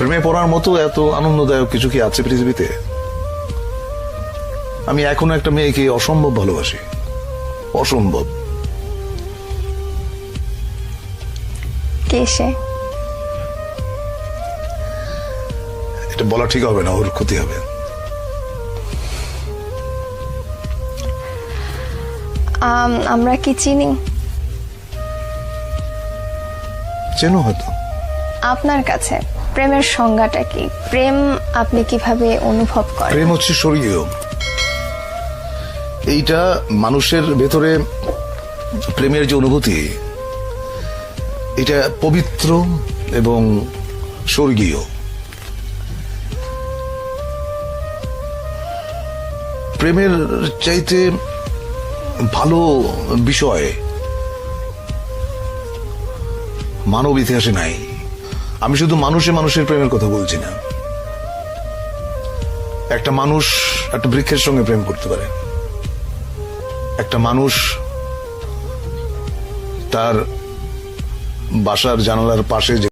প্রেমে পড়ার মতো এত আনন্দদায়ক কিছু কি আছে পৃথিবীতে? আমি এখনো একটা মেয়েকে অসম্ভব ভালোবাসি, অসম্ভব। কে সে? এটা বলা ঠিক হবে না, ওর ক্ষতি হবে। আমরা কি চিনি? চেনো হয়তো। আপনার কাছে প্রেমের সংজ্ঞাটা কি? প্রেম আপনি কিভাবে অনুভব করেন? প্রেম হচ্ছে স্বর্গীয়। এইটা মানুষের ভেতরে প্রেমের যে অনুভূতি, এটা পবিত্র এবং স্বর্গীয়। প্রেমের চাইতে ভালো বিষয় মানব ইতিহাসে নাই। আমি শুধু মানুষে মানুষের প্রেমের কথা বলছি না। একটা মানুষ একটা বৃক্ষের সঙ্গে প্রেম করতে পারে, একটা মানুষ তার বাসার জানালার পাশে